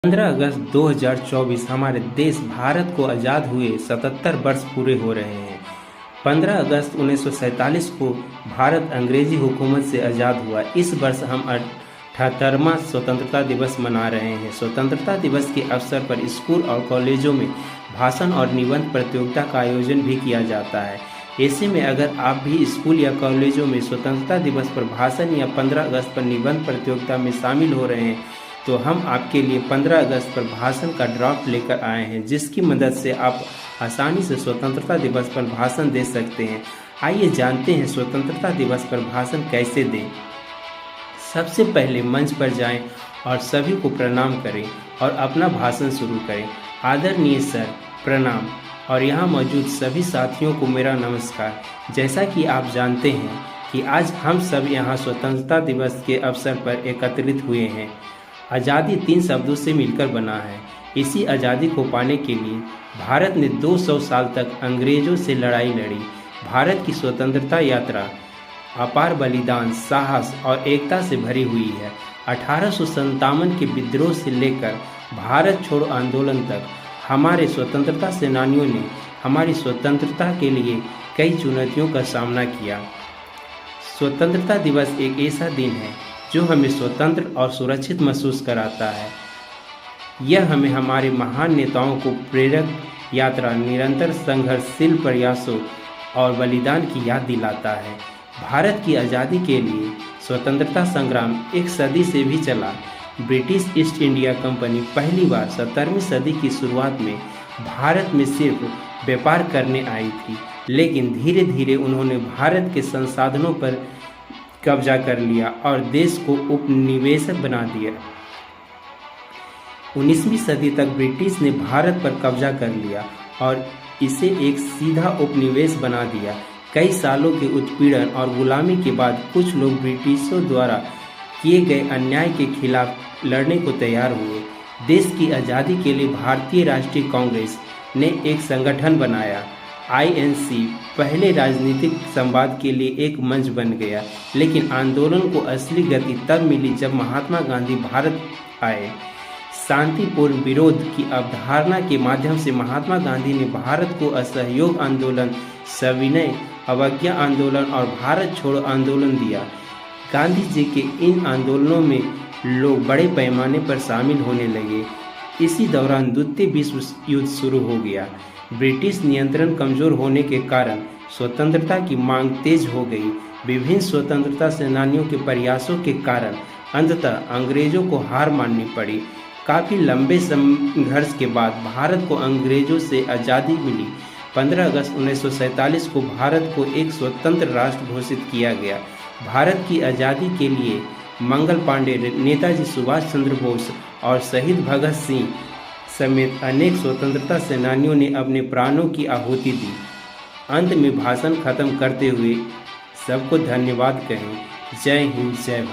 15 अगस्त 2024 हमारे देश भारत को आज़ाद हुए 77 वर्ष पूरे हो रहे हैं। 15 अगस्त 1947 को भारत अंग्रेजी हुकूमत से आज़ाद हुआ। इस वर्ष हम 78वां स्वतंत्रता दिवस मना रहे हैं। स्वतंत्रता दिवस के अवसर पर स्कूल और कॉलेजों में भाषण और निबंध प्रतियोगिता का आयोजन भी किया जाता है। ऐसे में अगर आप भी स्कूल या कॉलेजों में स्वतंत्रता दिवस पर भाषण या 15 अगस्त पर निबंध प्रतियोगिता में शामिल हो रहे हैं तो हम आपके लिए 15 अगस्त पर भाषण का ड्राफ्ट लेकर आए हैं, जिसकी मदद से आप आसानी से स्वतंत्रता दिवस पर भाषण दे सकते हैं। आइए जानते हैं स्वतंत्रता दिवस पर भाषण कैसे दें। सबसे पहले मंच पर जाएं और सभी को प्रणाम करें और अपना भाषण शुरू करें। आदरणीय सर, प्रणाम। और यहाँ मौजूद सभी साथियों को मेरा नमस्कार। जैसा कि आप जानते हैं कि आज हम सब यहाँ स्वतंत्रता दिवस के अवसर पर एकत्रित हुए हैं। आज़ादी 3 शब्दों से मिलकर बना है। इसी आज़ादी को पाने के लिए भारत ने 200 साल तक अंग्रेज़ों से लड़ाई लड़ी। भारत की स्वतंत्रता यात्रा अपार बलिदान, साहस और एकता से भरी हुई है। 1857 के विद्रोह से लेकर भारत छोड़ो आंदोलन तक हमारे स्वतंत्रता सेनानियों ने हमारी स्वतंत्रता के लिए कई चुनौतियों का सामना किया। स्वतंत्रता दिवस एक ऐसा दिन है जो हमें स्वतंत्र और सुरक्षित महसूस कराता है। यह हमें हमारे महान नेताओं को प्रेरक यात्रा, निरंतर संघर्षशील प्रयासों और बलिदान की याद दिलाता है। भारत की आज़ादी के लिए स्वतंत्रता संग्राम एक सदी से भी चला। ब्रिटिश ईस्ट इंडिया कंपनी पहली बार 17वीं सदी की शुरुआत में भारत में सिर्फ व्यापार करने आई थी, लेकिन धीरे धीरे उन्होंने भारत के संसाधनों पर कब्जा कर लिया और देश को उपनिवेशक बना दिया। 19वीं सदी तक ब्रिटिश ने भारत पर कब्जा कर लिया और इसे एक सीधा उपनिवेश बना दिया। कई सालों के उत्पीड़न और गुलामी के बाद कुछ लोग ब्रिटिशों द्वारा किए गए अन्याय के खिलाफ लड़ने को तैयार हुए। देश की आज़ादी के लिए भारतीय राष्ट्रीय कांग्रेस ने एक संगठन बनाया। INC पहले राजनीतिक संवाद के लिए एक मंच बन गया, लेकिन आंदोलन को असली गति तब मिली जब महात्मा गांधी भारत आए। शांतिपूर्ण विरोध की अवधारणा के माध्यम से महात्मा गांधी ने भारत को असहयोग आंदोलन, सविनय अवज्ञा आंदोलन और भारत छोड़ो आंदोलन दिया। गांधी जी के इन आंदोलनों में लोग बड़े पैमाने पर शामिल होने लगे। इसी दौरान द्वितीय विश्व युद्ध शुरू हो गया। ब्रिटिश नियंत्रण कमज़ोर होने के कारण स्वतंत्रता की मांग तेज हो गई। विभिन्न स्वतंत्रता सेनानियों के प्रयासों के कारण अंततः अंग्रेज़ों को हार माननी पड़ी। काफ़ी लंबे संघर्ष के बाद भारत को अंग्रेज़ों से आज़ादी मिली। 15 अगस्त 1947 को भारत को एक स्वतंत्र राष्ट्र घोषित किया गया। भारत की आज़ादी के लिए मंगल पांडे, नेताजी सुभाष चंद्र बोस और शहीद भगत सिंह समेत अनेक स्वतंत्रता सेनानियों ने अपने प्राणों की आहुति दी। अंत में भाषण खत्म करते हुए सबको धन्यवाद कहें। जय हिंद, जय भारत।